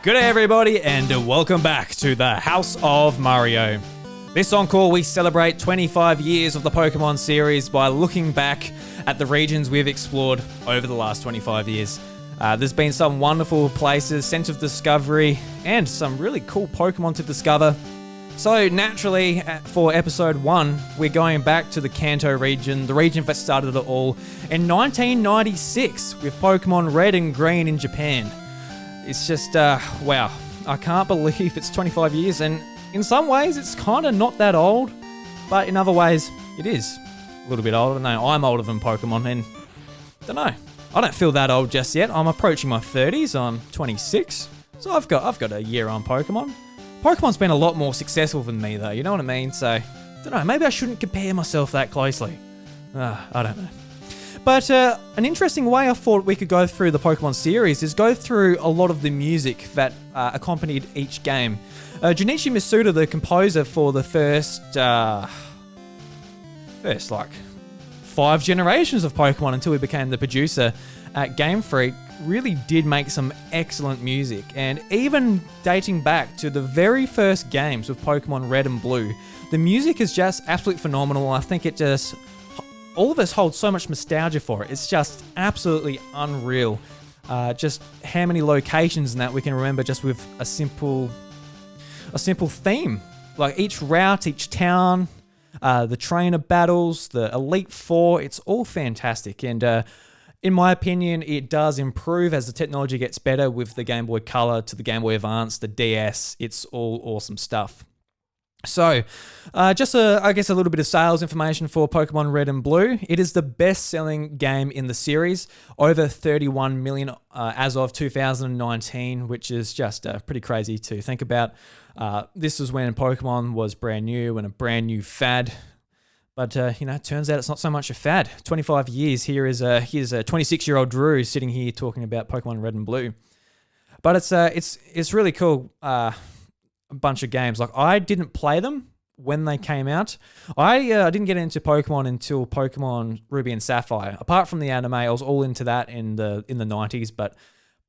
G'day everybody, and welcome back to the House of Mario. This Encore, we celebrate 25 years of the Pokemon series by looking back at the regions we've explored over the last 25 years. There's been some wonderful places, sense of discovery, and some really cool Pokemon to discover. So naturally, for episode 1, we're going back to the Kanto region, the region that started it all in 1996 with Pokemon Red and Green in Japan. It's just, wow, I can't believe it's 25 years, and in some ways it's kind of not that old, but in other ways it is a little bit old. I don't know, I'm older than Pokemon, and I don't know, I don't feel that old just yet. I'm approaching my 30s, I'm 26, so I've got a year on Pokemon. Pokemon's been a lot more successful than me though, you know what I mean? So, I don't know, maybe I shouldn't compare myself that closely. I don't know. But an interesting way I thought we could go through the Pokemon series is go through a lot of the music that accompanied each game. Junichi Masuda, the composer for the first like 5 generations of Pokemon until he became the producer at Game Freak, really did make some excellent music. And even dating back to the very first games of Pokemon Red and Blue, the music is just absolutely phenomenal. I think it just... all of us hold so much nostalgia for it. It's just absolutely unreal. Just how many locations and that we can remember just with a simple theme. Like each route, each town, the trainer battles, the Elite Four, it's all fantastic. And in my opinion, it does improve as the technology gets better with the Game Boy Color to the Game Boy Advance, the DS. It's all awesome stuff. So, just I guess a little bit of sales information for Pokemon Red and Blue. It is the best-selling game in the series, over 31 million as of 2019, which is just pretty crazy to think about. This was when Pokemon was brand new and a brand new fad. But, it turns out it's not so much a fad. 25 years, here's a 26-year-old Drew sitting here talking about Pokemon Red and Blue. But it's really cool. A bunch of games. Like, I didn't play them when they came out. I didn't get into Pokemon until Pokemon Ruby and Sapphire. Apart from the anime, I was all into that in the 90s, but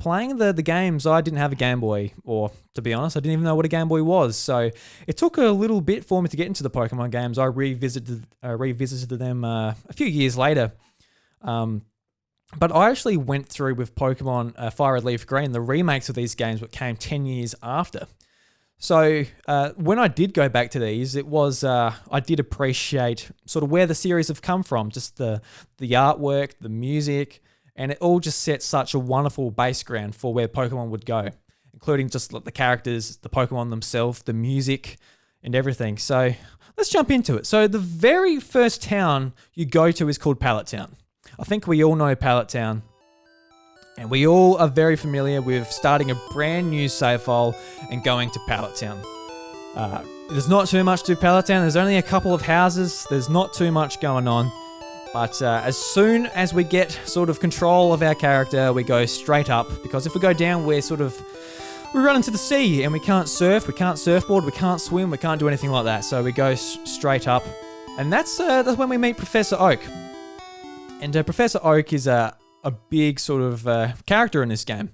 playing the games, I didn't have a Game Boy, or to be honest, I didn't even know what a Game Boy was. So it took a little bit for me to get into the Pokemon games. I revisited them a few years later. But I actually went through with Pokemon Fire Red Leaf Green, the remakes of these games, what came 10 years after. So when I did go back to these, it was I did appreciate sort of where the series have come from, just the artwork, the music, and it all just set such a wonderful base ground for where Pokemon would go, including just the characters, the Pokemon themselves, the music, and everything. So let's jump into it. So the very first town you go to is called Pallet Town. I think we all know Pallet Town. And we all are very familiar with starting a brand new save file and going to Pallet Town. There's not too much to Pallet Town. There's only a couple of houses. There's not too much going on. But as soon as we get sort of control of our character, we go straight up. Because if we go down, we run into the sea and we can't surf, we can't surfboard, we can't swim, we can't do anything like that. So we go straight up. And that's when we meet Professor Oak. And Professor Oak is a big sort of character in this game.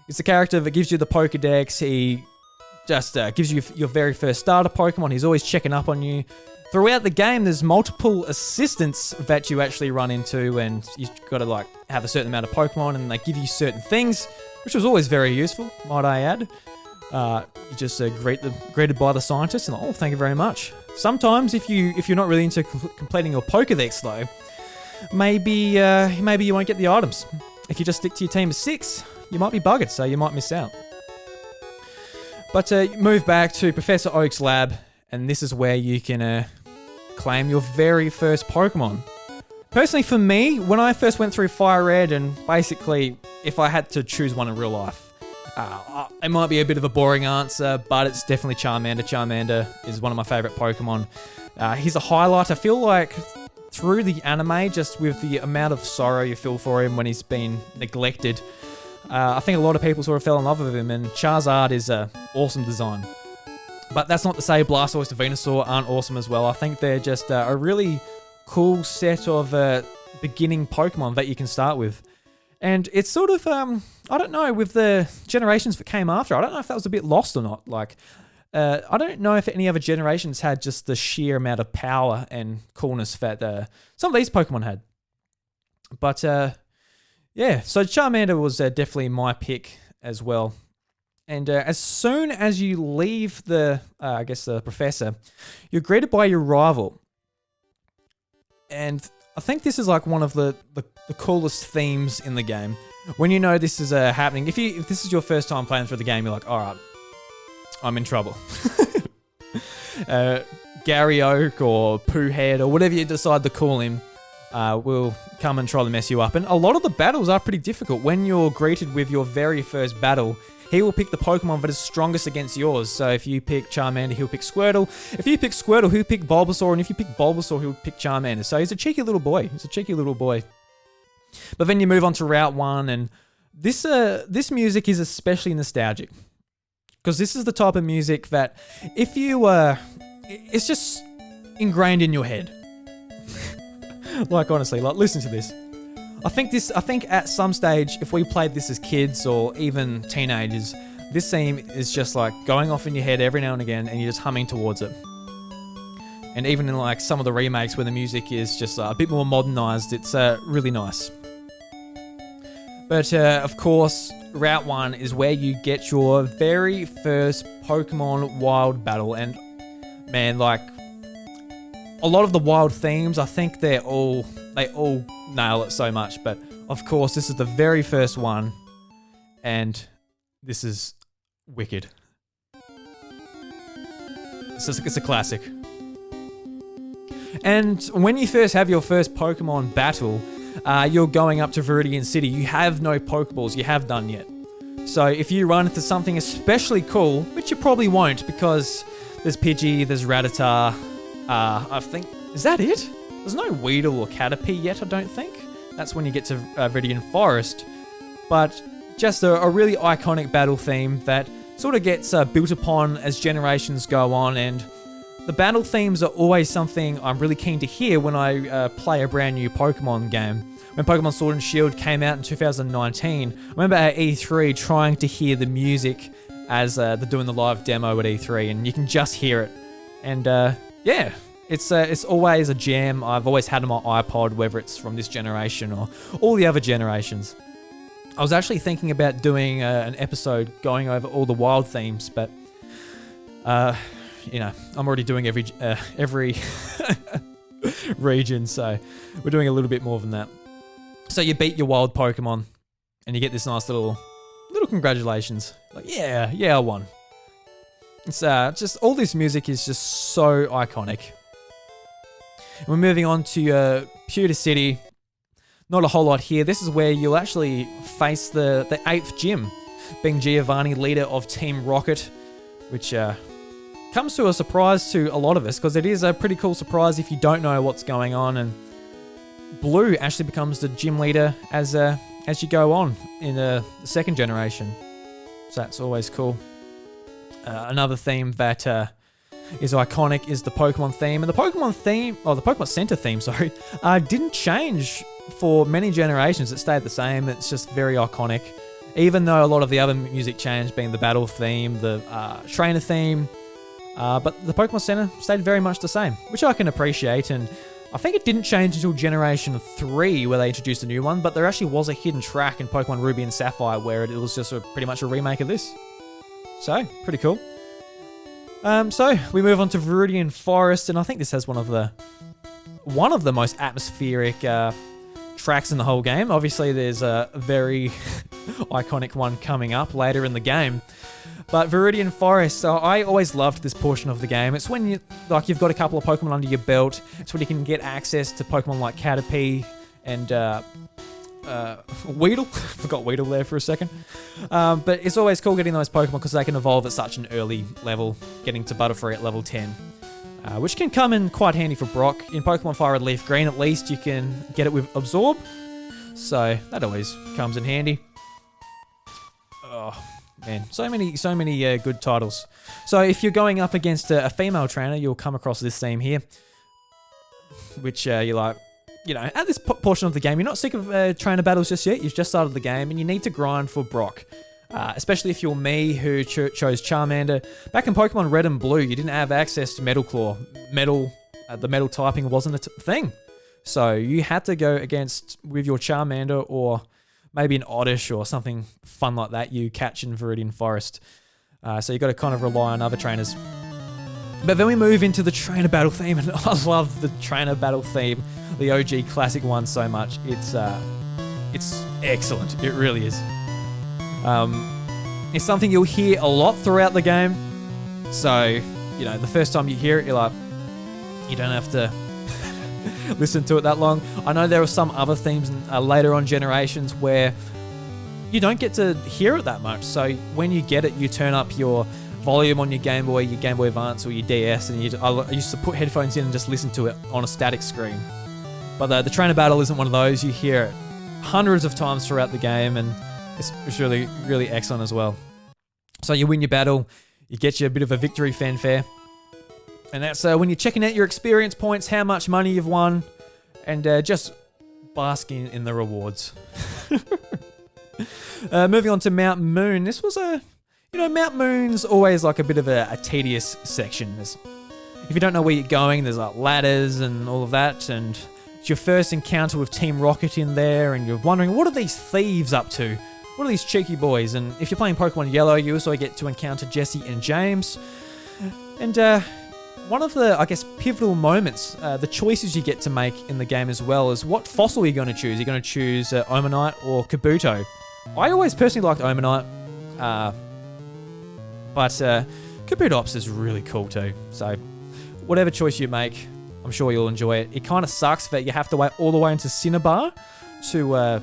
It's the character that gives you the Pokedex. He just gives you your very first starter Pokemon. He's always checking up on you. Throughout the game, there's multiple assistants that you actually run into, and you've got to have a certain amount of Pokemon, and they give you certain things, which was always very useful, might I add. You just greeted by the scientist, and thank you very much. Sometimes, if you're not really into completing your Pokedex though, maybe you won't get the items. If you just stick to your team of 6, you might be buggered, so you might miss out. But move back to Professor Oak's lab, and this is where you can claim your very first Pokemon. Personally, for me, when I first went through Fire Red, and basically, if I had to choose one in real life, it might be a bit of a boring answer, but it's definitely Charmander. Charmander is one of my favourite Pokemon. He's a highlight. I feel like through the anime, just with the amount of sorrow you feel for him when he's been neglected, I think a lot of people sort of fell in love with him, and Charizard is an awesome design. But that's not to say Blastoise to Venusaur aren't awesome as well. I think they're just a really cool set of beginning Pokemon that you can start with. And it's sort of, I don't know, with the generations that came after, I don't know if that was a bit lost or not. Like, I don't know if any other generations had just the sheer amount of power and coolness that some of these Pokemon had. But, yeah, so Charmander was definitely my pick as well. And as soon as you leave the professor, you're greeted by your rival. And I think this is like one of the coolest themes in the game. When you know this is happening, if this is your first time playing through the game, you're like, all right, I'm in trouble. Gary Oak or Pooh Head or whatever you decide to call him will come and try to mess you up. And a lot of the battles are pretty difficult. When you're greeted with your very first battle, he will pick the Pokemon that is strongest against yours. So if you pick Charmander, he'll pick Squirtle. If you pick Squirtle, he'll pick Bulbasaur. And if you pick Bulbasaur, he'll pick Charmander. So he's a cheeky little boy. But then you move on to Route 1, and this music is especially nostalgic. Because this is the type of music that if you... it's just ingrained in your head. Like, honestly, like, listen to this. I think at some stage, if we played this as kids or even teenagers, this theme is just like going off in your head every now and again, and you're just humming towards it. And even in like some of the remakes where the music is just a bit more modernized, it's really nice. But of course, Route 1 is where you get your very first Pokemon Wild battle, and man, like a lot of the wild themes, I think they all nail it so much. But of course, this is the very first one, and this is wicked. It's a classic. And when you first have your first Pokemon battle, you're going up to Viridian City. You have no Pokeballs, you have none yet. So if you run into something especially cool, which you probably won't because there's Pidgey, there's Rattata, I think, is that it? There's no Weedle or Caterpie yet, I don't think. That's when you get to Viridian Forest. But just a really iconic battle theme that sort of gets built upon as generations go on, and the battle themes are always something I'm really keen to hear when I play a brand new Pokemon game. When Pokemon Sword and Shield came out in 2019, I remember at E3 trying to hear the music as they're doing the live demo at E3, and you can just hear it. And yeah, it's always a jam. I've always had on my iPod, whether it's from this generation or all the other generations. I was actually thinking about doing an episode going over all the wild themes, but you know, I'm already doing every region, so we're doing a little bit more than that. So you beat your wild Pokemon, and you get this nice little congratulations. Like, yeah, I won. It's just all this music is just so iconic. And we're moving on to Pewter City. Not a whole lot here. This is where you'll actually face the 8th gym, being Giovanni, leader of Team Rocket, which comes to a surprise to a lot of us, because it is a pretty cool surprise if you don't know what's going on. And Blue actually becomes the gym leader as you go on in the second generation, so that's always cool. Another theme that is iconic is the Pokemon theme, and the Pokemon Center theme, sorry, didn't change for many generations. It stayed the same. It's just very iconic, even though a lot of the other music changed, being the battle theme, the trainer theme. But the Pokemon Center stayed very much the same, which I can appreciate. And I think it didn't change until Generation 3 where they introduced a new one, but there actually was a hidden track in Pokemon Ruby and Sapphire where it was just pretty much a remake of this. So, pretty cool. So, we move on to Viridian Forest, and I think this has one of the most atmospheric tracks in the whole game. Obviously, there's a very iconic one coming up later in the game. But Viridian Forest, so I always loved this portion of the game. It's when you've got a couple of Pokemon under your belt. It's when you can get access to Pokemon like Caterpie and Weedle. Forgot Weedle there for a second. But it's always cool getting those Pokemon because they can evolve at such an early level, getting to Butterfree at level 10. Which can come in quite handy for Brock. In Pokemon Fire Red Leaf Green, at least, you can get it with Absorb. So that always comes in handy. Oh, man, so many good titles. So if you're going up against a female trainer, you'll come across this theme here, which you're like, at this portion of the game, you're not sick of trainer battles just yet. You've just started the game, and you need to grind for Brock. Especially if you're me, who chose Charmander. Back in Pokemon Red and Blue, you didn't have access to Metal Claw. The metal typing wasn't a thing. So you had to go with your Charmander, or maybe an Oddish or something fun like that you catch in Viridian Forest. So you got to kind of rely on other trainers. But then we move into the trainer battle theme, and I love the trainer battle theme, the OG classic one, so much. It's excellent. It really is. It's something you'll hear a lot throughout the game. So, the first time you hear it, you're like, you don't have to listen to it that long. I know there are some other themes later on generations where you don't get to hear it that much. So when you get it, you turn up your volume on your Game Boy Advance, or your DS, and I used to put headphones in and just listen to it on a static screen. But the trainer battle isn't one of those. You hear it hundreds of times throughout the game, and it's really, really excellent as well. So you win your battle, you get you a bit of a victory fanfare. And that's when you're checking out your experience points, how much money you've won, and just basking in the rewards. Moving on to Mount Moon. This was Mount Moon's always like a bit of a tedious section. If you don't know where you're going, there's like ladders and all of that, and it's your first encounter with Team Rocket in there, and you're wondering, what are these thieves up to? What are these cheeky boys? And if you're playing Pokemon Yellow, you also get to encounter Jesse and James. And one of the, pivotal moments, the choices you get to make in the game as well, is what fossil you're going to choose. You're going to choose Omanite or Kabuto. I always personally liked Omanite, but Kabutops is really cool too. So whatever choice you make, I'm sure you'll enjoy it. It kind of sucks that you have to wait all the way into Cinnabar to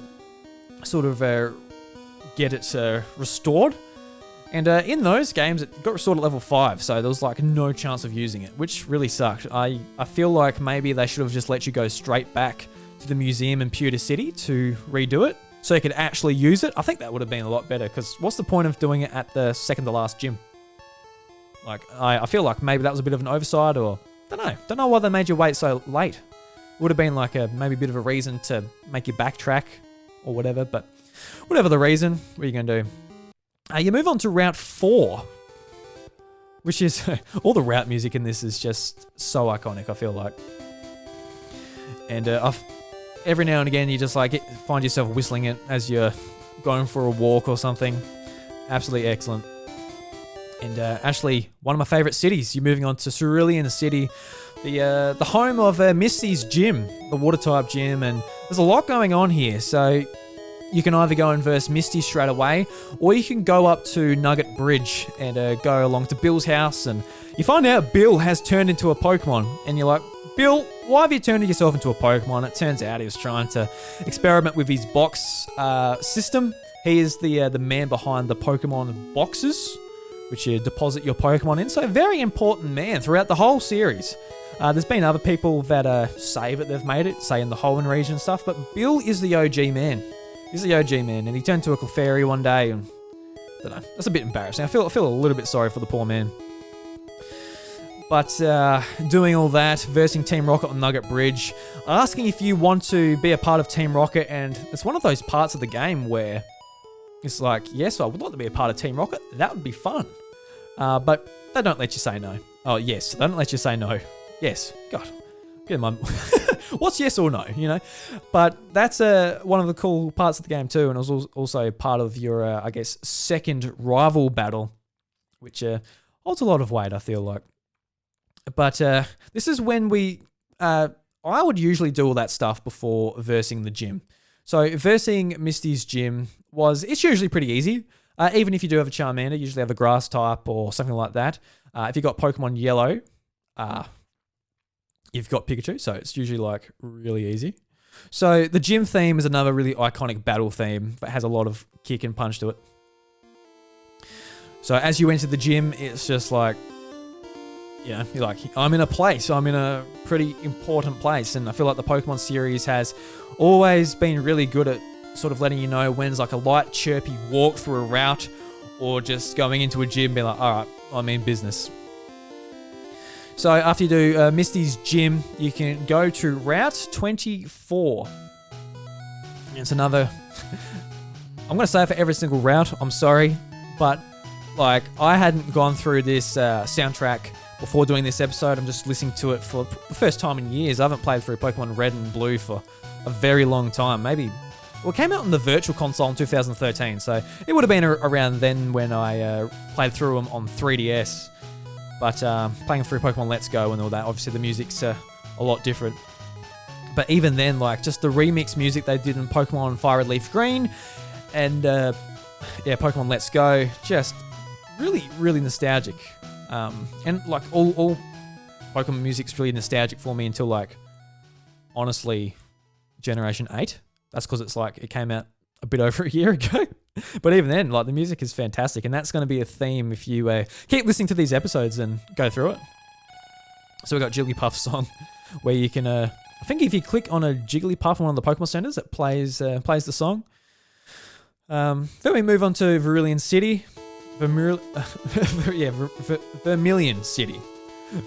get it restored. And in those games, it got restored at level 5, so there was like no chance of using it, which really sucked. I feel like maybe they should have just let you go straight back to the museum in Pewter City to redo it, so you could actually use it. I think that would have been a lot better, because what's the point of doing it at the second to last gym? Like, I feel like maybe that was a bit of an oversight, or don't know why they made you wait so late. It would have been like maybe a bit of a reason to make you backtrack or whatever, but whatever the reason, what are you going to do? You move on to Route 4, which is... all the route music in this is just so iconic, I feel like. And every now and again, you just find yourself whistling it as you're going for a walk or something. Absolutely excellent. And actually, one of my favourite cities. You're moving on to Cerulean City, the home of Misty's gym, the water-type gym, and there's a lot going on here, so... You can either go and verse Misty straight away, or you can go up to Nugget Bridge and go along to Bill's house, and you find out Bill has turned into a Pokemon, and you're like, Bill, why have you turned yourself into a Pokemon? It turns out he was trying to experiment with his box system. He is the man behind the Pokemon boxes, which you deposit your Pokemon in, so a very important man throughout the whole series. There's been other people that say that they've made it, say in the Hoenn region and stuff, but Bill is the OG man. He's the OG man, and he turned to a Clefairy one day, and I don't know, that's a bit embarrassing. I feel a little bit sorry for the poor man. But doing all that, versing Team Rocket on Nugget Bridge, asking if you want to be a part of Team Rocket, and it's one of those parts of the game where it's like, yes, I would like to be a part of Team Rocket. That would be fun. But they don't let you say no. Oh, yes, they don't let you say no. Yes, God. Get my... What's yes or no, But that's one of the cool parts of the game too, and it was also part of your, second rival battle, which holds a lot of weight, I feel like. But this is when I would usually do all that stuff before versing the gym. So versing Misty's gym it's usually pretty easy. Even if you do have a Charmander, you usually have a grass type or something like that. If you got Pokemon Yellow, you've got Pikachu, so it's usually really easy. So the gym theme is another really iconic battle theme that has a lot of kick and punch to it. So as you enter the gym, it's just you're like, I'm in a place, I'm in a pretty important place. And I feel like the Pokemon series has always been really good at sort of letting you know when's a light, chirpy walk through a route, or just going into a gym and being like, all right, I'm in business. So after you do Misty's gym, you can go to Route 24. It's another... I'm going to say it for every single route, I'm sorry, but like I hadn't gone through this soundtrack before doing this episode. I'm just listening to it for the first time in years. I haven't played through Pokemon Red and Blue for a very long time. Maybe... Well, it came out on the Virtual Console in 2013, so it would have been around then when I played through them on 3DS. But playing through Pokemon Let's Go and all that, obviously the music's a lot different. But even then, like, just the remix music they did in Pokemon Fire Red Leaf Green and, Pokemon Let's Go, just really, really nostalgic. And, like, all Pokemon music's really nostalgic for me until, like, honestly, Generation 8. That's because it's like, it came out a bit over a year ago. But even then, like, the music is fantastic, and that's going to be a theme if you keep listening to these episodes and go through it. So we got Jigglypuff's song, where you can, I think if you click on a Jigglypuff in one of the Pokemon Centers, it plays the song. Then we move on to Vermilion City. Vermilion City.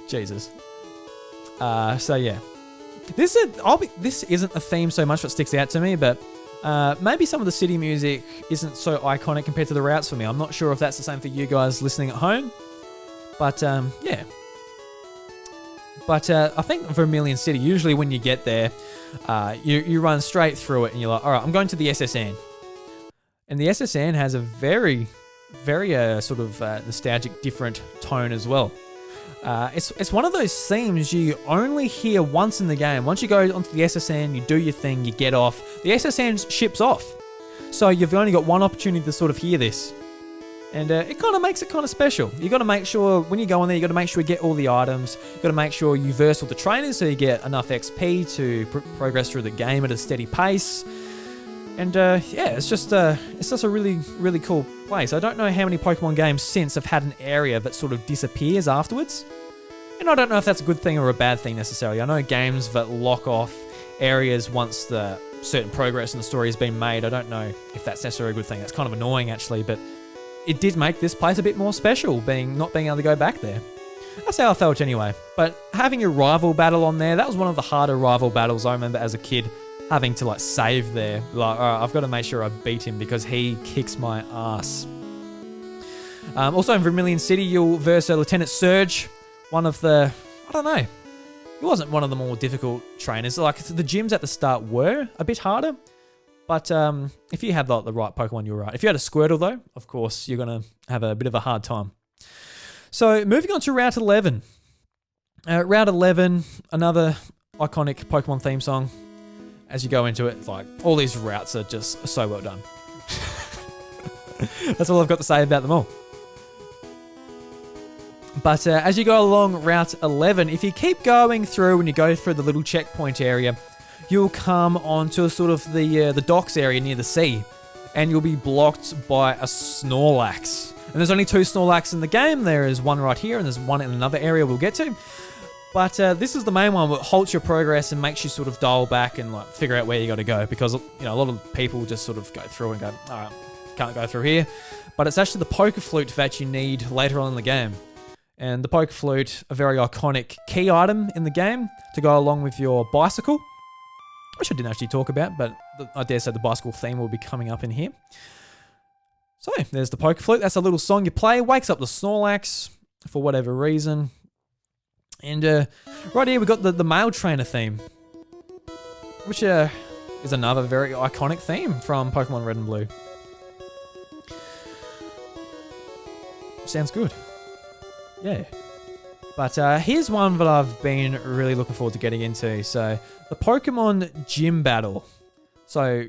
Jesus. So yeah. This isn't a theme so much that sticks out to me, but maybe some of the city music isn't so iconic compared to the routes for me. I'm not sure if that's the same for you guys listening at home, but yeah. But I think Vermilion City, usually when you get there, you run straight through it and you're like, all right, I'm going to the SSN. And the SSN has a very, very sort of nostalgic, different tone as well. It's one of those themes you only hear once in the game. Once you go onto the SSN, you do your thing, you get off. The SSN ships off. So you've only got one opportunity to sort of hear this. And it kind of makes it kind of special. You got to make sure, when you go in there, you got to make sure you get all the items. You got to make sure you verse all the trainers so you get enough XP to progress through the game at a steady pace. And it's just a really, really cool place. I don't know how many Pokemon games since have had an area that sort of disappears afterwards. And I don't know if that's a good thing or a bad thing necessarily. I know games that lock off areas once the certain progress in the story has been made. I don't know if that's necessarily a good thing. That's kind of annoying actually, but it did make this place a bit more special, not being able to go back there. That's how I felt anyway. But having a rival battle on there, that was one of the harder rival battles I remember as a kid. Having to like save there, like, all right, I've got to make sure I beat him because he kicks my ass. Also in Vermilion City, you'll verse Lieutenant Surge, one of the, I don't know, he wasn't one of the more difficult trainers. Like the gyms at the start were a bit harder, but if you have the right Pokemon, you're right. If you had a Squirtle though, of course, you're gonna have a bit of a hard time. So moving on to Route 11. Route 11, another iconic Pokemon theme song. As you go into it, it's like, all these routes are just so well done. That's all I've got to say about them all. But as you go along Route 11, if you keep going through and you go through the little checkpoint area, you'll come onto sort of the docks area near the sea, and you'll be blocked by a Snorlax. And there's only 2 Snorlax in the game. There is one right here, and there's one in another area we'll get to. But this is the main one that halts your progress and makes you sort of dial back and like figure out where you got to go, because a lot of people just sort of go through and go, all right, can't go through here. But it's actually the Poké Flute that you need later on in the game. And the Poké Flute, a very iconic key item in the game to go along with your bicycle, which I didn't actually talk about, but I dare say the bicycle theme will be coming up in here. So there's the Poké Flute. That's a little song you play, wakes up the Snorlax for whatever reason. And right here we've got the male trainer theme, which is another very iconic theme from Pokemon Red and Blue. Sounds good. Yeah. But here's one that I've been really looking forward to getting into. So the Pokemon Gym Battle. So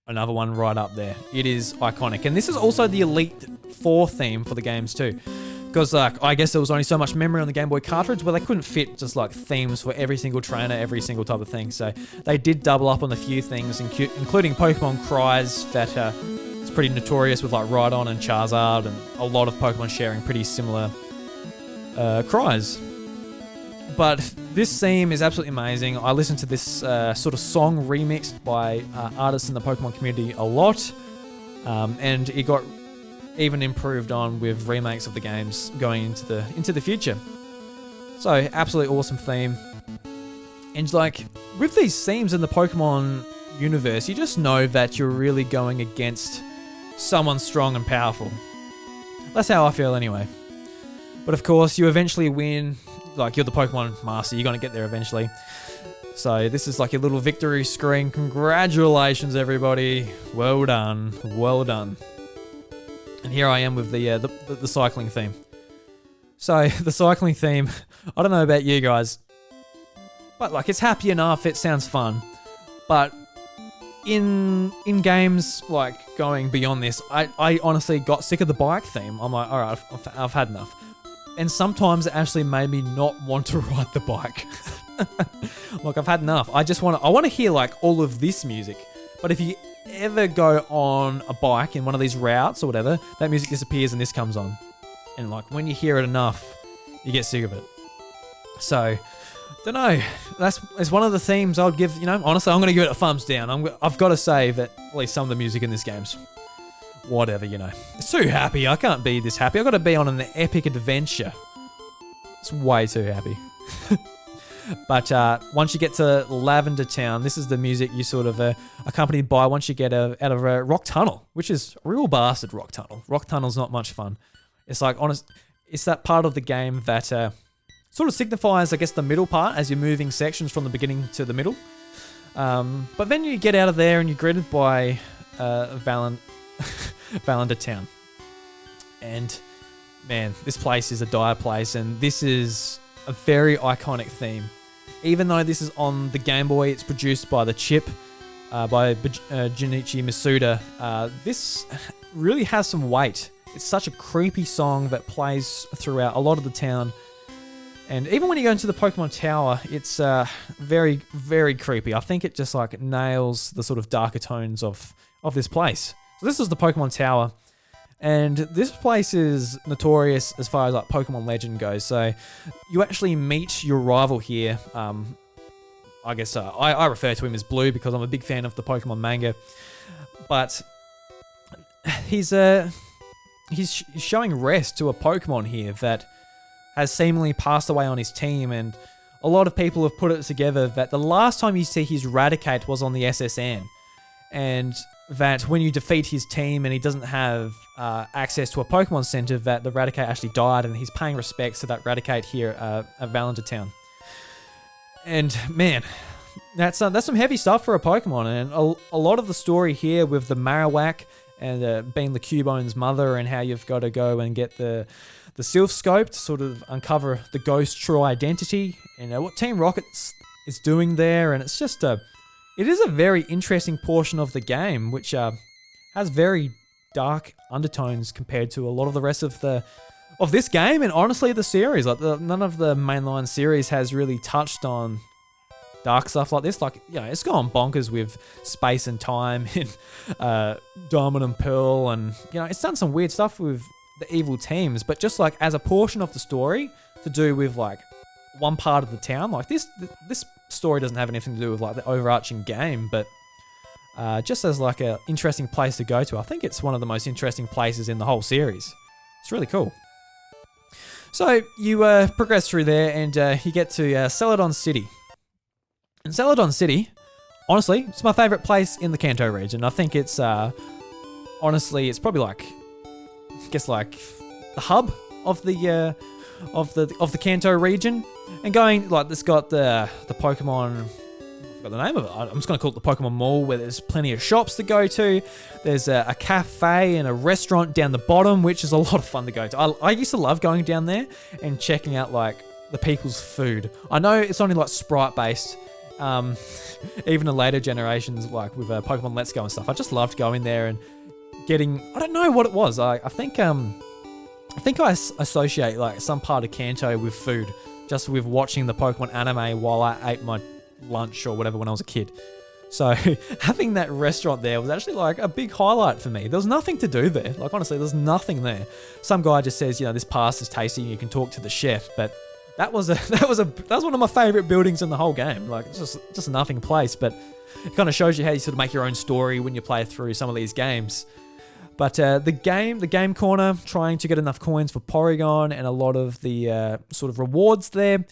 another one right up there. It is iconic. And this is also the Elite Four theme for the games too. Because like, I guess there was only so much memory on the Game Boy cartridge where they couldn't fit just like themes for every single trainer, every single type of thing. So they did double up on a few things, including Pokemon Cries that is pretty notorious with like Rhydon and Charizard, and a lot of Pokemon sharing pretty similar cries. But this theme is absolutely amazing. I listened to this sort of song remixed by artists in the Pokemon community a lot, and it got even improved on with remakes of the games going into the future. So, absolutely awesome theme. And like, with these themes in the Pokemon universe, you just know that you're really going against someone strong and powerful. That's how I feel anyway. But of course, you eventually win. Like, you're the Pokemon Master, you're going to get there eventually. So this is like your little victory screen. Congratulations, everybody. Well done. Well done. And here I am with the cycling theme. So the cycling theme, I don't know about you guys, but like, it's happy enough, it sounds fun. But in games like going beyond this, I honestly got sick of the bike theme. I'm like, all right, I've had enough. And sometimes it actually made me not want to ride the bike. Like, I've had enough. I want to hear like all of this music. But if you ever go on a bike in one of these routes or whatever, that music disappears and this comes on. And like, when you hear it enough, you get sick of it. So, don't know. It's one of the themes I would give, honestly, I'm going to give it a thumbs down. I've got to say that at least some of the music in this game's whatever, It's too happy. I can't be this happy. I've got to be on an epic adventure. It's way too happy. But once you get to Lavender Town, this is the music you sort of accompanied by once you get out of a rock tunnel, which is a real bastard rock tunnel. Rock tunnel's not much fun. It's like, it's that part of the game that sort of signifies, I guess, the middle part as you're moving sections from the beginning to the middle. But then you get out of there and you're greeted by Lavender Town. And man, this place is a dire place, and this is a very iconic theme. Even though this is on the Game Boy, it's produced by the chip by Junichi Masuda. This really has some weight. It's such a creepy song that plays throughout a lot of the town. And even when you go into the Pokemon Tower, it's very, very creepy. I think it just like nails the sort of darker tones of this place. So this is the Pokemon Tower. And this place is notorious as far as like Pokemon legend goes. So you actually meet your rival here. I guess I refer to him as Blue because I'm a big fan of the Pokemon manga. But he's showing rest to a Pokemon here that has seemingly passed away on his team, and a lot of people have put it together that the last time you see his Raticate was on the SSN, and that when you defeat his team and he doesn't have access to a Pokemon Center, that the Raticate actually died, and he's paying respects to that Raticate here at Lavender Town. And man, that's some heavy stuff for a Pokemon, and a lot of the story here with the Marowak and being the Cubone's mother, and how you've got to go and get the Sylph Scope to sort of uncover the ghost's true identity, and what Team Rocket is doing there. And it's just it is a very interesting portion of the game, which has very dark undertones compared to a lot of the rest of this game, and honestly the series. Like none of the mainline series has really touched on dark stuff like this. Like, it's gone bonkers with space and time in Diamond and Pearl, and it's done some weird stuff with the evil teams. But just like as a portion of the story to do with like one part of the town, like this story doesn't have anything to do with like the overarching game, but just as like a interesting place to go to, I think it's one of the most interesting places in the whole series. It's really cool. So you progress through there, and you get to Celadon City. And Celadon City, honestly, it's my favorite place in the Kanto region. I think it's honestly, it's probably like, I guess like the hub of the Kanto region. And going like, it's got the Pokemon, I forgot the name of it. I'm just gonna call it the Pokemon Mall, where there's plenty of shops to go to. There's a cafe and a restaurant down the bottom, which is a lot of fun to go to. I used to love going down there and checking out like the people's food. I know it's only like Sprite based. Even in later generations, like with Pokemon Let's Go and stuff, I just loved going there and getting, I don't know what it was. I think I associate like some part of Kanto with food, just with watching the Pokemon anime while I ate my lunch or whatever when I was a kid. So having that restaurant there was actually like a big highlight for me. There was nothing to do there. Like honestly, there's nothing there. Some guy just says, this pasta is tasty and you can talk to the chef, but that was one of my favorite buildings in the whole game. Like it's just a nothing place, but it kind of shows you how you sort of make your own story when you play through some of these games. But the game corner, trying to get enough coins for Porygon and a lot of the sort of rewards there.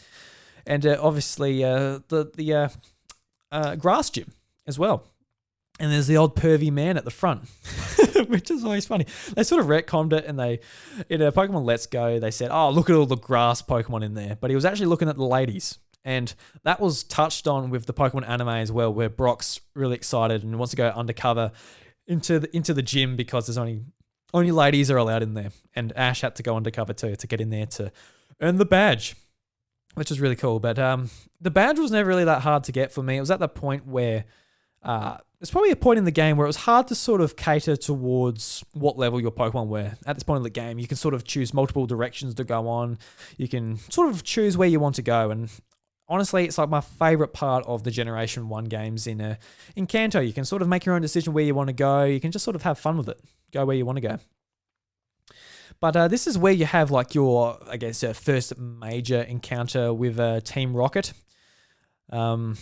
And obviously the grass gym as well. And there's the old pervy man at the front, which is always funny. They sort of retconned it, and in Pokemon Let's Go, they said, oh, look at all the grass Pokemon in there. But he was actually looking at the ladies. And that was touched on with the Pokemon anime as well, where Brock's really excited and wants to go undercover into the gym because there's only ladies are allowed in there. And Ash had to go undercover too to get in there to earn the badge, which is really cool. But the badge was never really that hard to get for me. It was at the point where it's probably a point in the game where it was hard to sort of cater towards what level your Pokemon were. At this point in the game, you can sort of choose multiple directions to go on. You can sort of choose where you want to go. And honestly, it's like my favorite part of the Generation 1 games in Kanto. You can sort of make your own decision where you want to go. You can just sort of have fun with it. Go where you want to go. But this is where you have like your, I guess, first major encounter with Team Rocket in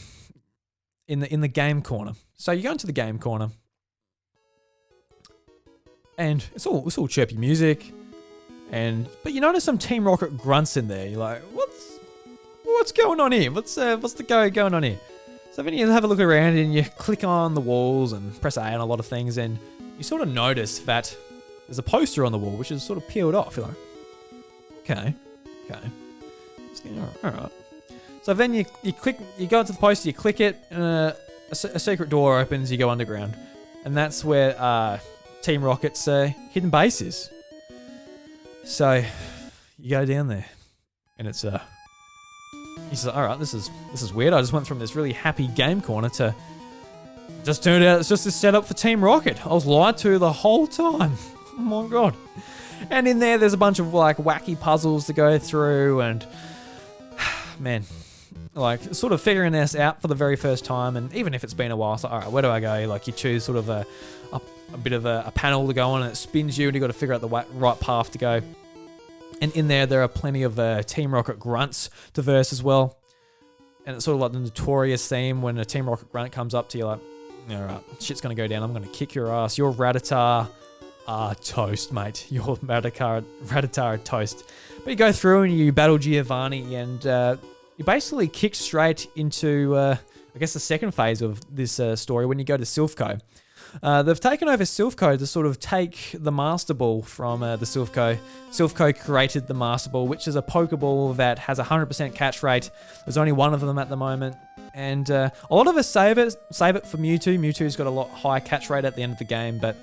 the game corner. So you go into the game corner, and it's all chirpy music, but you notice some Team Rocket grunts in there. You're like, what's going on here? What's the going on here? So then you have a look around and you click on the walls and press A on a lot of things, and you sort of notice that there's a poster on the wall which is sort of peeled off. You're like, okay. All right. So then you go into the poster, you click it, and a secret door opens, you go underground. And that's where Team Rocket's hidden base is. So you go down there, and it's he says, all right, this is weird. I just went from this really happy game corner to just turned out it's just a setup for Team Rocket. I was lied to the whole time. Oh my god. And in there's a bunch of like wacky puzzles to go through, and man, like sort of figuring this out for the very first time. And even if it's been a while, it's like, all right, where do I go? Like you choose sort of a bit of a panel to go on, and it spins you, and you got to figure out the right path to go. And in there are plenty of Team Rocket grunts to verse as well. And it's sort of like the notorious theme when a Team Rocket grunt comes up to you, like, all right, shit's going to go down. I'm going to kick your ass. Your Rattata are toast, mate. Your Rattata are toast. But you go through and you battle Giovanni, and you basically kick straight into, I guess, the second phase of this story when you go to Silphco. They've taken over Silphco to sort of take the Master Ball from the Silphco. Silphco created the Master Ball, which is a Pokeball that has a 100% catch rate. There's only one of them at the moment. And a lot of us save it for Mewtwo. Mewtwo's got a lot higher catch rate at the end of the game, but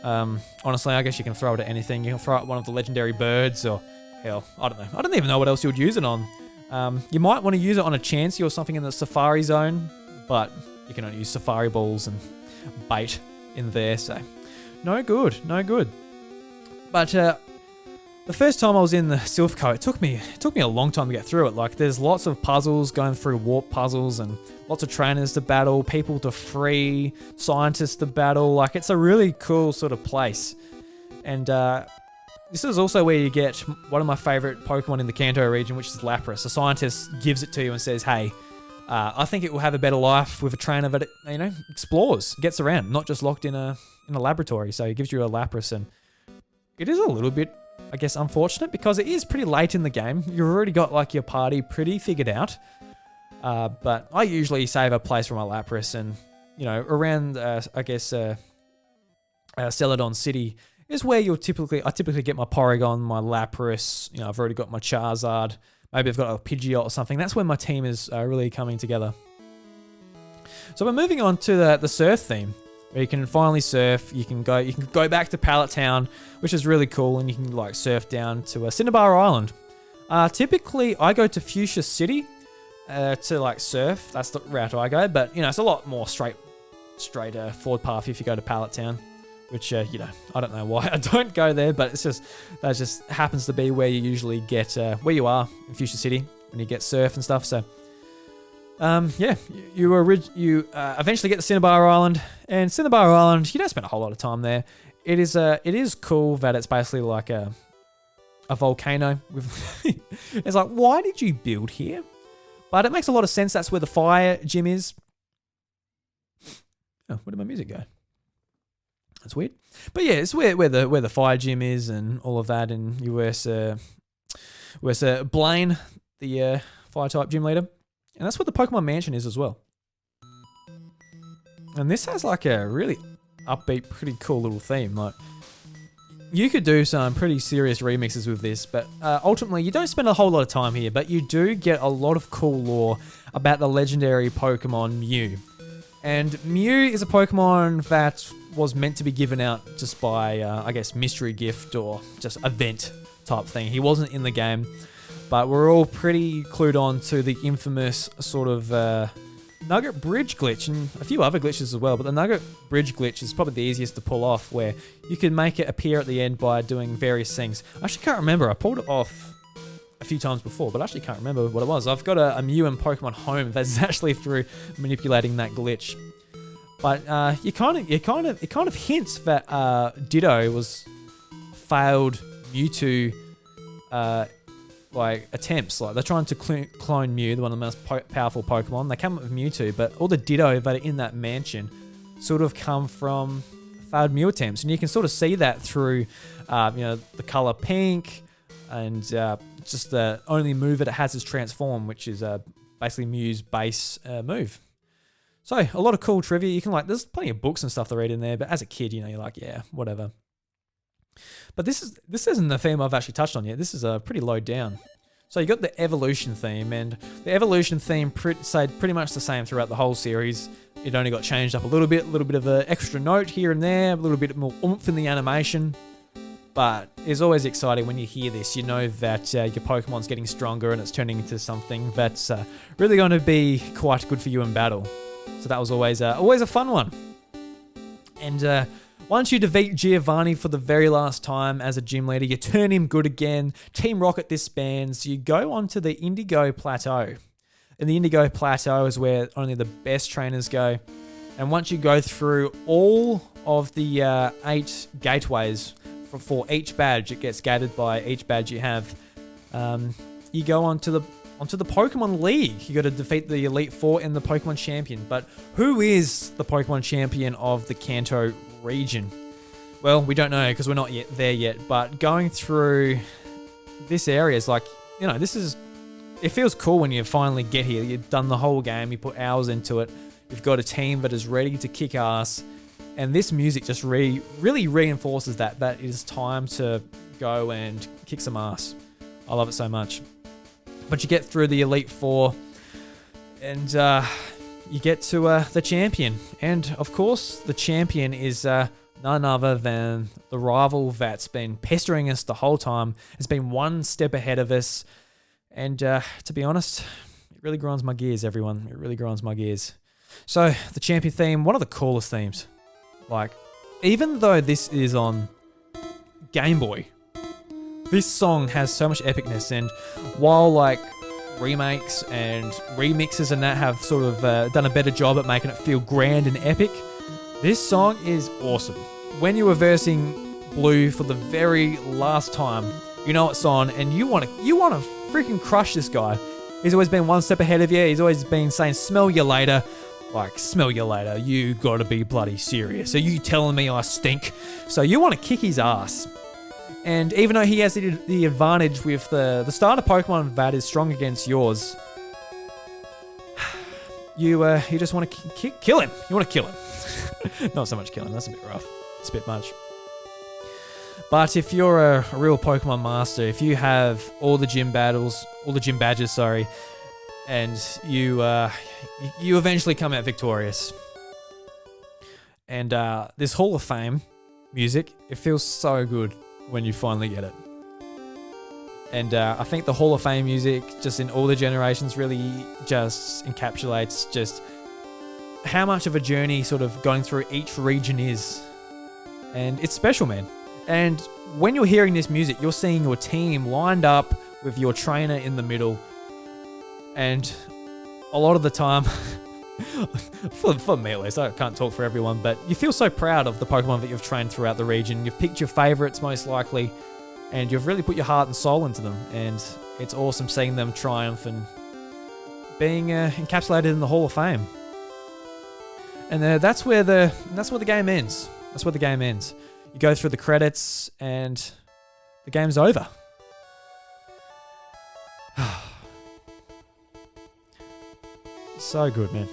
honestly, I guess you can throw it at anything. You can throw it at one of the legendary birds, or hell, I don't know. I don't even know what else you would use it on. You might want to use it on a Chansey or something in the Safari Zone, but you can only use Safari Balls and bait in there, so no good. But the first time I was in the Silphco, it took me a long time to get through it. Like there's lots of puzzles, going through warp puzzles, and lots of trainers to battle, people to free, scientists to battle. Like it's a really cool sort of place. And this is also where you get one of my favorite Pokemon in the Kanto region, which is Lapras. A scientist gives it to you and says, hey, I think it will have a better life with a trainer that it, explores, gets around, not just locked in a laboratory. So he gives you a Lapras, and it is a little bit, I guess, unfortunate because it is pretty late in the game. You've already got like your party pretty figured out. But I usually save a place for my Lapras, and around Celadon City is where I typically get my Porygon, my Lapras. I've already got my Charizard. Maybe I've got a Pidgeot or something. That's when my team is really coming together. So we're moving on to the surf theme, where you can finally surf. You can go back to Pallet Town, which is really cool, and you can like surf down to Cinnabar Island. Typically, I go to Fuchsia City to like surf. That's the route I go, but it's a lot more straight forward path if you go to Pallet Town. Which, I don't know why I don't go there, but that just happens to be where you usually get, where you are in Fuchsia City when you get surf and stuff. So, you eventually get to Cinnabar Island, and Cinnabar Island, you don't spend a whole lot of time there. It is cool that it's basically like a volcano with, it's like, why did you build here? But it makes a lot of sense. That's where the fire gym is. Oh, where did my music go? That's weird. But yeah, it's where the fire gym is and all of that, and you where's Blaine, the fire type gym leader, and that's where the Pokemon Mansion is as well. And this has like a really upbeat, pretty cool little theme. Like, you could do some pretty serious remixes with this, but ultimately you don't spend a whole lot of time here, but you do get a lot of cool lore about the legendary Pokemon Mew. And Mew is a Pokemon that was meant to be given out just by, I guess, mystery gift or just event type thing. He wasn't in the game, but we're all pretty clued on to the infamous sort of Nugget Bridge glitch and a few other glitches as well. But the Nugget Bridge glitch is probably the easiest to pull off, where you can make it appear at the end by doing various things. I actually can't remember. I pulled it off a few times before, but I actually can't remember what it was. I've got a Mew in Pokemon Home that's actually through manipulating that glitch. But it kind of hints that Ditto was failed Mewtwo like attempts. Like, they're trying to clone Mew, one of the most powerful Pokemon. They come up with Mewtwo, but all the Ditto that are in that mansion sort of come from failed Mew attempts, and you can sort of see that through the color pink, and just the only move that it has is Transform, which is basically Mew's base move. So a lot of cool trivia. You can there's plenty of books and stuff to read in there, but as a kid, you're like, yeah, whatever. But this isn't the theme I've actually touched on yet. This is pretty low down. So you got the evolution theme, and the evolution theme stayed pretty much the same throughout the whole series. It only got changed up a little bit of an extra note here and there, a little bit more oomph in the animation. But it's always exciting when you hear this. You know that your Pokemon's getting stronger and it's turning into something that's really going to be quite good for you in battle. So that was always a fun one. And once you defeat Giovanni for the very last time as a gym leader, you turn him good again. Team Rocket disbands. You go onto the Indigo Plateau. And the Indigo Plateau is where only the best trainers go. And once you go through all of the 8 gateways for each badge, it gets gated by each badge you have. You go onto the Pokemon League. You got to defeat the Elite Four and the Pokemon Champion. But who is the Pokemon Champion of the Kanto region? Well, we don't know because we're not yet there yet. But going through this area is it feels cool when you finally get here. You've done the whole game. You put hours into it. You've got a team that is ready to kick ass. And this music just really reinforces that it is time to go and kick some ass. I love it so much. But you get through the Elite Four, and you get to the champion. And, of course, the champion is none other than the rival that's been pestering us the whole time. It's been one step ahead of us. And, to be honest, it really grinds my gears, everyone. It really grinds my gears. So, the champion theme, one of the coolest themes. Like, even though this is on Game Boy, this song has so much epicness, and while remakes and remixes and that have sort of done a better job at making it feel grand and epic, this song is awesome. When you were versing Blue for the very last time, you know it's on, and you want to freaking crush this guy. He's always been one step ahead of you. He's always been saying, "Smell you later." Like, smell you later. You gotta be bloody serious. Are you telling me I stink? So you want to kick his ass. And even though he has the advantage with the starter Pokemon that is strong against yours, you just want to kill him. You want to kill him. Not so much kill him. That's a bit rough. It's a bit much. But if you're a real Pokemon master, if you have all the gym badges, and you eventually come out victorious. And this Hall of Fame music, it feels so good when you finally get it. And I think the Hall of Fame music, just in all the generations, really just encapsulates just how much of a journey sort of going through each region is. And it's special, man. And when you're hearing this music, you're seeing your team lined up with your trainer in the middle. And a lot of the time, for me at least, I can't talk for everyone, but you feel so proud of the Pokemon that you've trained throughout the region. You've picked your favorites most likely, and you've really put your heart and soul into them. And it's awesome seeing them triumph and being encapsulated in the Hall of Fame. And that's where the game ends. That's where the game ends. You go through the credits and the game's over. So good, man.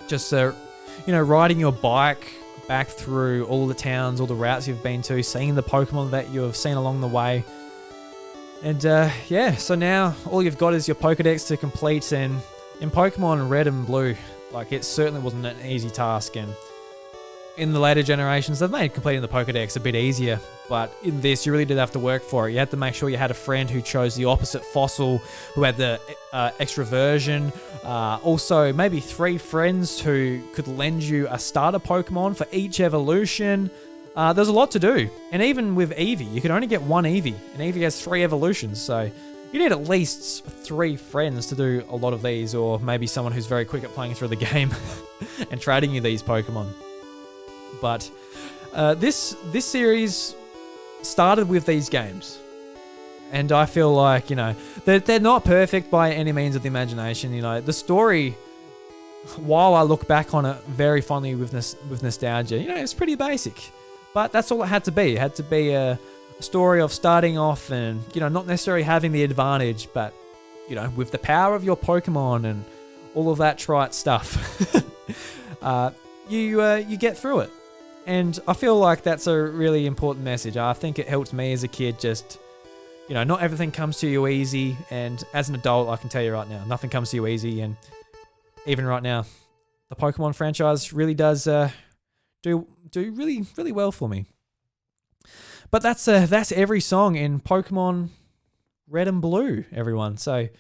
Just, riding your bike back through all the towns, all the routes you've been to, seeing the Pokemon that you have seen along the way. And so now all you've got is your Pokedex to complete, and in Pokemon Red and Blue, like, it certainly wasn't an easy task, and in the later generations, they've made completing the Pokedex a bit easier, but in this, you really did have to work for it. You had to make sure you had a friend who chose the opposite fossil, who had the extra version. Also, maybe 3 friends who could lend you a starter Pokemon for each evolution. There's a lot to do. And even with Eevee, you could only get 1 Eevee, and Eevee has 3 evolutions, so you need at least 3 friends to do a lot of these, or maybe someone who's very quick at playing through the game and trading you these Pokemon. But this series started with these games, and I feel like, they're not perfect by any means of the imagination. The story, while I look back on it very fondly with nostalgia, it's pretty basic, but that's all it had to be. It had to be a story of starting off and, not necessarily having the advantage, but, with the power of your Pokemon and all of that trite stuff, you get through it. And I feel like that's a really important message. I think it helped me as a kid, just, not everything comes to you easy. And as an adult, I can tell you right now, nothing comes to you easy. And even right now, the Pokemon franchise really does do really, really well for me. But that's every song in Pokemon Red and Blue, everyone. So I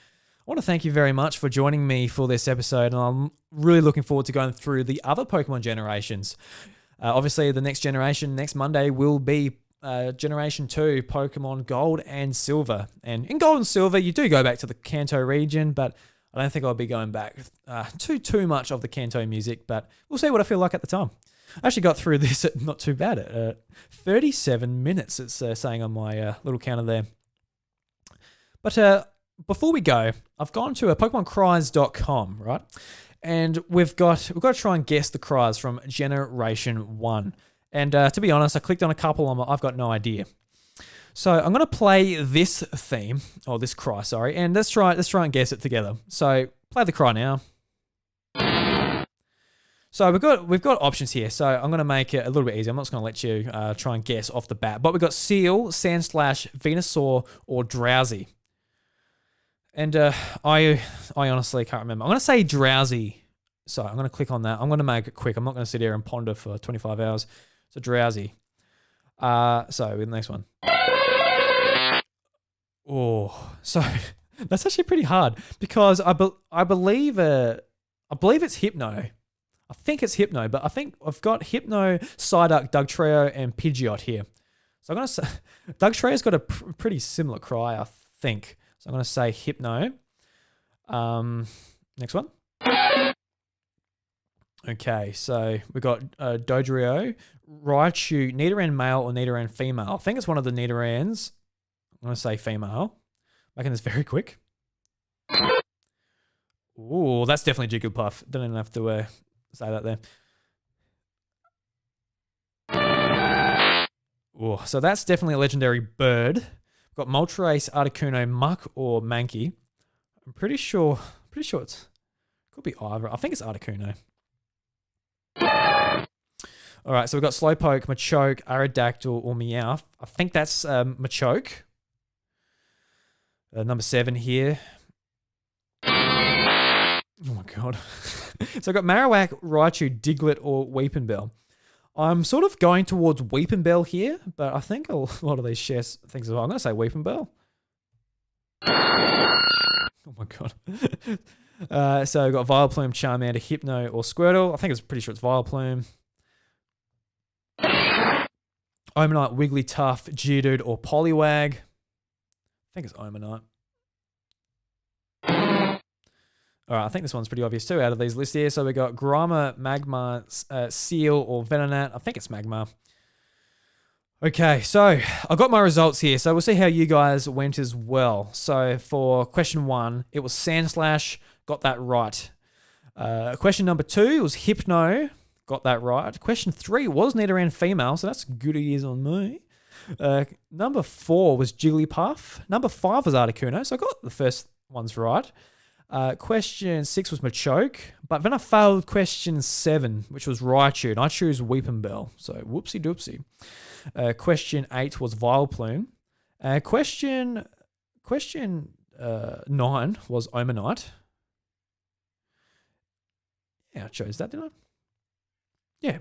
want to thank you very much for joining me for this episode. And I'm really looking forward to going through the other Pokemon generations. Obviously, the next generation, next Monday, will be Generation 2, Pokemon Gold and Silver. And in Gold and Silver, you do go back to the Kanto region, but I don't think I'll be going back too much of the Kanto music, but we'll see what I feel like at the time. I actually got through this at not too bad, at 37 minutes, it's saying on my little counter there. But before we go, I've gone to PokemonCries.com, right? And we've got to try and guess the cries from Generation 1. And to be honest, I clicked on a couple of them. I've got no idea. So I'm going to play this theme, or this cry, sorry, and let's try and guess it together. So play the cry now. So we've got options here. So I'm going to make it a little bit easier. I'm not just going to let you try and guess off the bat. But we've got Seal, Sandslash, Venusaur, or Drowsy. And I honestly can't remember. I'm going to say Drowsy. So I'm going to click on that. I'm going to make it quick. I'm not going to sit here and ponder for 25 hours. So Drowsy. So the next one. Oh, so that's actually pretty hard because I believe it's Hypno. I think it's Hypno, but I think I've got Hypno, Psyduck, Dugtrio, and Pidgeot here. So I'm going to say Dugtrio's got a pretty similar cry, I think. So I'm going to say Hypno. Next one. Okay, so we got Dodrio, Raichu, Nidoran male or Nidoran female. I think it's one of the Nidorans. I'm going to say female. Making this very quick. Ooh, that's definitely Jigglypuff. Don't even have to say that there. Ooh, so that's definitely a legendary bird. We've got Moltres, Articuno, Muck, or Mankey. I'm pretty sure it's could be either. I think it's Articuno. All right, so we've got Slowpoke, Machoke, Aerodactyl, or Meowth. I think that's Machoke. Number 7 here. Oh my god. So I've got Marowak, Raichu, Diglett, or Weepinbell. I'm sort of going towards Weepinbell here, but I think a lot of these share things as well. I'm going to say Weepinbell. Oh my god. So I've got Vileplume, Charmander, Hypno, or Squirtle. I think it's pretty sure it's Vileplume. Omanite, Wigglytuff, Geodude, or Poliwag. I think it's Omanite. All right, I think this one's pretty obvious too out of these lists here. So we got Grima, Magma, Seal, or Venonat. I think it's Magma. Okay, so I've got my results here. So we'll see how you guys went as well. So for question 1, it was Sandslash. Got that right. Question number 2 was Hypno. got that right. Question 3 was Nidoran female, so that's good years on me. Number 4 was Jigglypuff. Number 5 was Articuno, so I got the first ones right. Question 6 was Machoke, but then I failed question 7, which was Raichu, and I chose Weepinbell, so whoopsie doopsie. Question 8 was Vileplume. Question 9 was Omanite. Yeah, I chose that, didn't I? Yeah.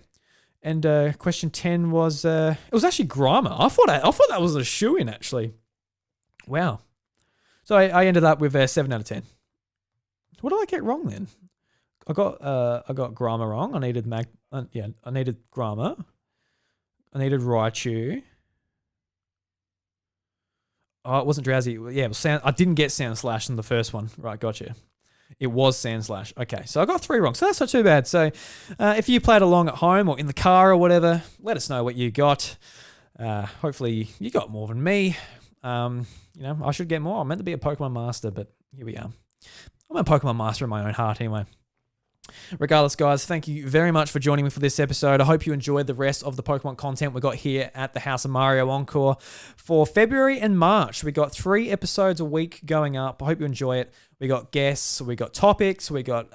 And question 10 was it was actually Grimer. I thought that was a shoo-in actually. Wow. So I ended up with 7 out of 10. What did I get wrong then? I got Grimer wrong. I needed I needed Grimer. I needed Raichu. Oh, it wasn't Drowsy. Yeah, it was I didn't get Sandslash in the first one. Right, gotcha. It was Sandslash. Okay, so I got 3 wrong. So that's not too bad. So if you played along at home or in the car or whatever, let us know what you got. Hopefully you got more than me. I should get more. I'm meant to be a Pokemon Master, but here we are. I'm a Pokemon Master in my own heart anyway. Regardless, guys, thank you very much for joining me for this episode. I hope you enjoyed the rest of the Pokemon content we got here at the House of Mario Encore for February and March. We got 3 episodes a week going up. I hope you enjoy it. We got guests, we got topics, we got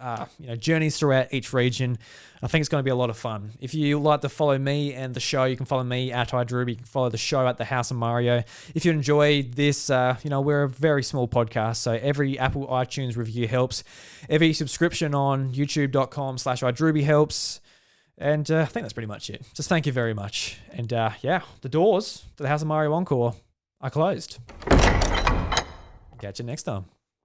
journeys throughout each region. I think it's going to be a lot of fun. If you like to follow me and the show, you can follow me at iDrew. You can follow the show at the House of Mario. If you enjoy this, we're a very small podcast, so every Apple iTunes review helps. Every subscription on youtube.com/iDrewby helps. And I think that's pretty much it. Just thank you very much. And the doors to the House of Mario Encore are closed. Catch you next time.